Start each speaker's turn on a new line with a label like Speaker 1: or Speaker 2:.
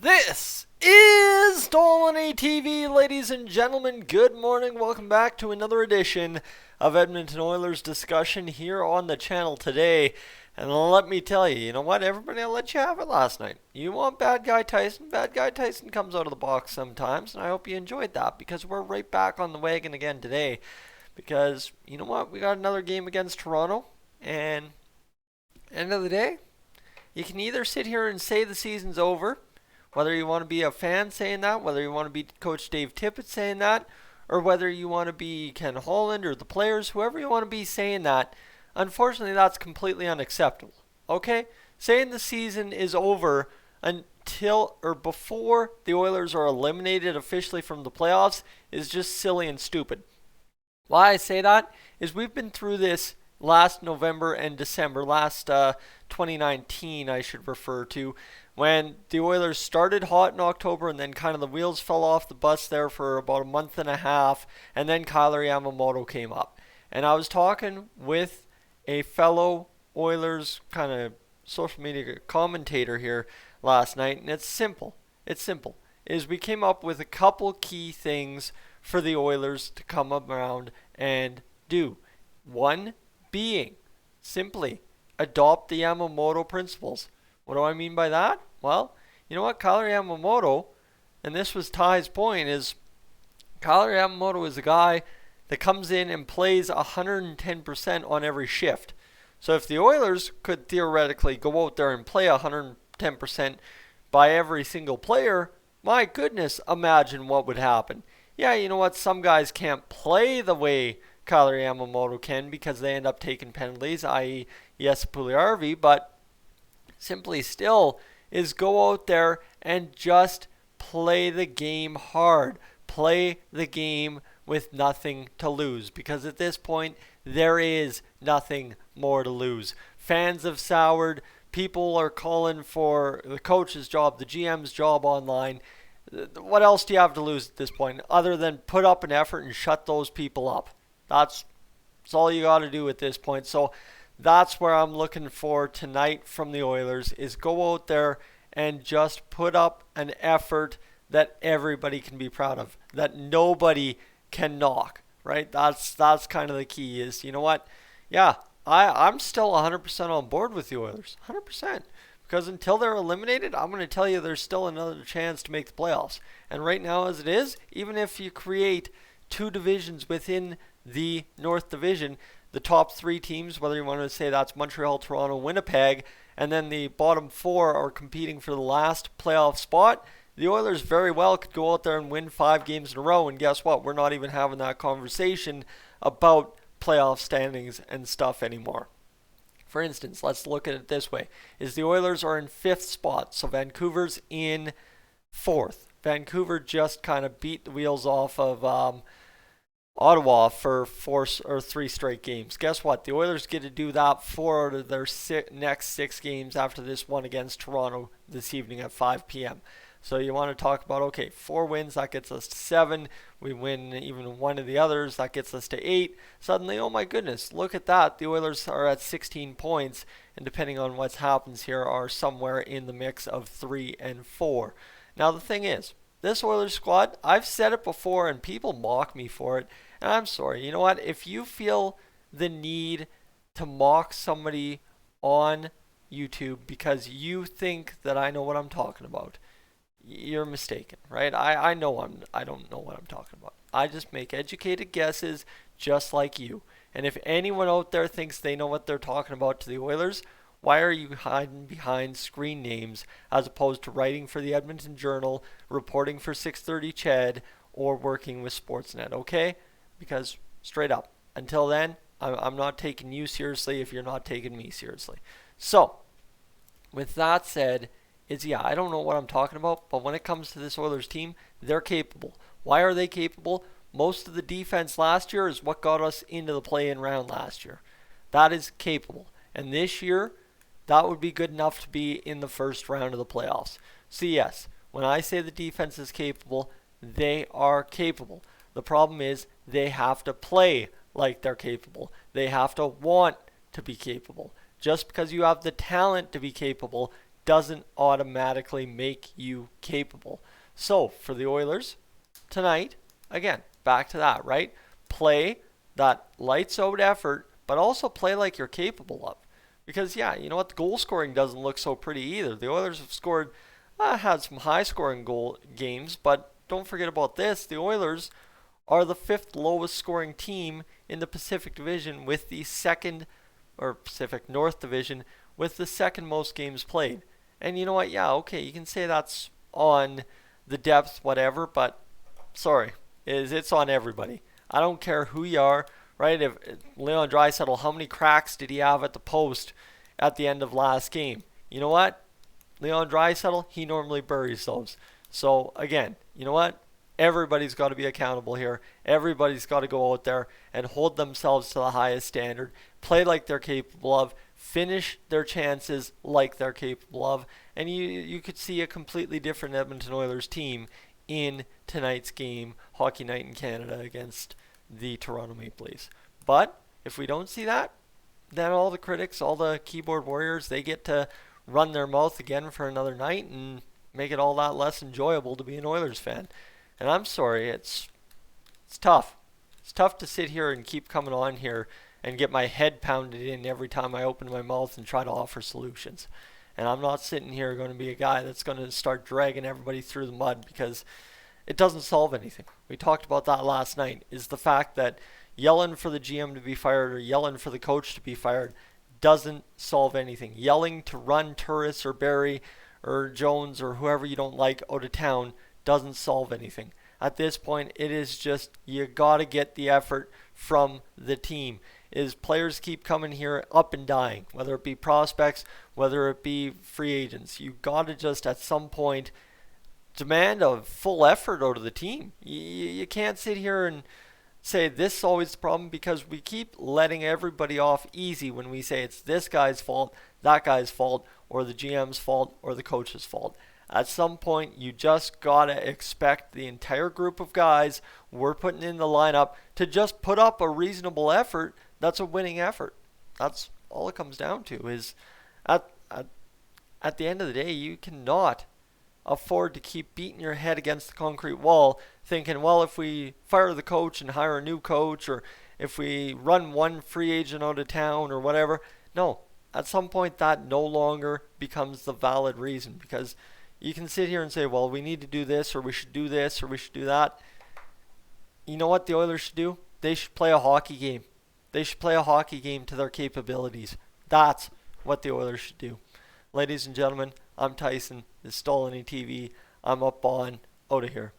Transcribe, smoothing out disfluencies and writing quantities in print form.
Speaker 1: This is Stolen ATV, ladies and gentlemen. Good morning. Welcome back to another edition of Edmonton Oilers discussion here on the channel today. And let me tell you, you know what? Everybody, I'll let you have it last night. You want Bad Guy Tyson? Bad Guy Tyson comes out of the box sometimes, and I hope you enjoyed that because we're right back on the wagon again today. Because, you know what? We got another game against Toronto, and end of the day, you can either sit here and say the season's over, whether you want to be a fan saying that, whether you want to be Coach Dave Tippett saying that, or whether you want to be Ken Holland or the players, whoever you want to be saying that, unfortunately that's completely unacceptable. Okay? Saying the season is over until or before the Oilers are eliminated officially from the playoffs is just silly and stupid. Why I say that is we've been through this last November and December, last 2019 I should refer to, when the Oilers started hot in October and then kind of the wheels fell off the bus there for about a month and a half, and then Kyler Yamamoto came up. And I was talking with a fellow Oilers kind of social media commentator here last night, and it's simple. It's simple. Is we came up with a couple key things for the Oilers to come around and do. One being simply adopt the Yamamoto Principles. What do I mean by that? Well, you know what? Kyler Yamamoto, and this was Ty's point, is Kyler Yamamoto is a guy that comes in and plays 110% on every shift. So if the Oilers could theoretically go out there and play 110% by every single player, my goodness, imagine what would happen. Yeah, you know what? Some guys can't play the way Kyler Yamamoto can because they end up taking penalties, i.e. Jesse Puljujärvi, but simply still is go out there and just play the game hard. Play the game with nothing to lose, because at this point there is nothing more to lose. Fans have soured. People are calling for the coach's job, the GM's job online. What else do you have to lose at this point other than put up an effort and shut those people up? That's all you got to do at this point. So that's where I'm looking for tonight from the Oilers, is go out there and just put up an effort that everybody can be proud of, that nobody can knock, right? That's kind of the key is, you know what? Yeah, I'm still 100% on board with the Oilers, 100%. Because until they're eliminated, I'm going to tell you there's still another chance to make the playoffs. And right now as it is, even if you create two divisions within the North Division, the top three teams, whether you want to say that's Montreal, Toronto, Winnipeg, and then the bottom four are competing for the last playoff spot, the Oilers very well could go out there and win 5 games in a row, and guess what? We're not even having that conversation about playoff standings and stuff anymore. For instance, let's look at it this way, is the Oilers are in 5th spot, so Vancouver's in 4th. Vancouver just kind of beat the wheels off of Ottawa for 3 straight games. Guess what? The Oilers get to do that 4 out of their next 6 games after this one against Toronto this evening at 5 p.m. So you want to talk about, okay, 4 wins, that gets us to 7. We win even one of the others, that gets us to 8. Suddenly, oh my goodness, look at that. The Oilers are at 16 points, and depending on what happens here, are somewhere in the mix of 3 and 4. Now the thing is, this Oilers squad, I've said it before and people mock me for it. And I'm sorry. You know what? If you feel the need to mock somebody on YouTube because you think that I know what I'm talking about, you're mistaken, right? I know I don't know what I'm talking about. I just make educated guesses just like you. And if anyone out there thinks they know what they're talking about to the Oilers, why are you hiding behind screen names as opposed to writing for the Edmonton Journal, reporting for 630 CHED, or working with Sportsnet, okay? Because straight up, until then, I'm not taking you seriously if you're not taking me seriously. So, with that said, I don't know what I'm talking about, but when it comes to this Oilers team, they're capable. Why are they capable? Most of the defense last year is what got us into the play-in round last year. That is capable. And this year, that would be good enough to be in the first round of the playoffs. So yes, when I say the defense is capable, they are capable. The problem is they have to play like they're capable. They have to want to be capable. Just because you have the talent to be capable doesn't automatically make you capable. So for the Oilers tonight, again, back to that, right? Play that lights out effort, but also play like you're capable of. Because, yeah, you know what? The goal scoring doesn't look so pretty either. The Oilers have scored, had some high scoring goal games, but don't forget about this. The Oilers are the 5th lowest scoring team in the Pacific Division with the second, or Pacific North Division, with the second most games played. And you know what? Yeah, okay, you can say that's on the depth, whatever, but sorry, it's on everybody. I don't care who you are, right? If Leon Draisaitl, how many cracks did he have at the post at the end of last game? You know what? Leon Draisaitl, he normally buries those. So again, you know what? Everybody's got to be accountable here. Everybody's got to go out there and hold themselves to the highest standard, play like they're capable of, finish their chances like they're capable of, and you could see a completely different Edmonton Oilers team in tonight's game, Hockey Night in Canada, against the Toronto Maple Leafs. But if we don't see that, then all the critics, all the keyboard warriors, they get to run their mouth again for another night and make it all that less enjoyable to be an Oilers fan. And I'm sorry, it's tough. It's tough to sit here and keep coming on here and get my head pounded in every time I open my mouth and try to offer solutions. And I'm not sitting here going to be a guy that's going to start dragging everybody through the mud, because it doesn't solve anything. We talked about that last night, is the fact that yelling for the GM to be fired or yelling for the coach to be fired doesn't solve anything. Yelling to run Turris or Barry or Jones or whoever you don't like out of town doesn't solve anything. At this point, it is just, you got to get the effort from the team. Is players keep coming here up and dying, whether it be prospects, whether it be free agents. You got to just at some point demand a full effort out of the team. You can't sit here and say this is always the problem, because we keep letting everybody off easy when we say it's this guy's fault, that guy's fault, or the GM's fault, or the coach's fault. At some point, you just got to expect the entire group of guys we're putting in the lineup to just put up a reasonable effort. That's a winning effort. That's all it comes down to, is at the end of the day, you cannot afford to keep beating your head against the concrete wall thinking, well, if we fire the coach and hire a new coach, or if we run one free agent out of town or whatever. No, at some point that no longer becomes the valid reason, because you can sit here and say, well, we need to do this, or we should do this, or we should do that. You know what the Oilers should do? They should play a hockey game. They should play a hockey game to their capabilities. That's what the Oilers should do. Ladies and gentlemen, I'm Tyson. This is Stolen TV. I'm up on out of here.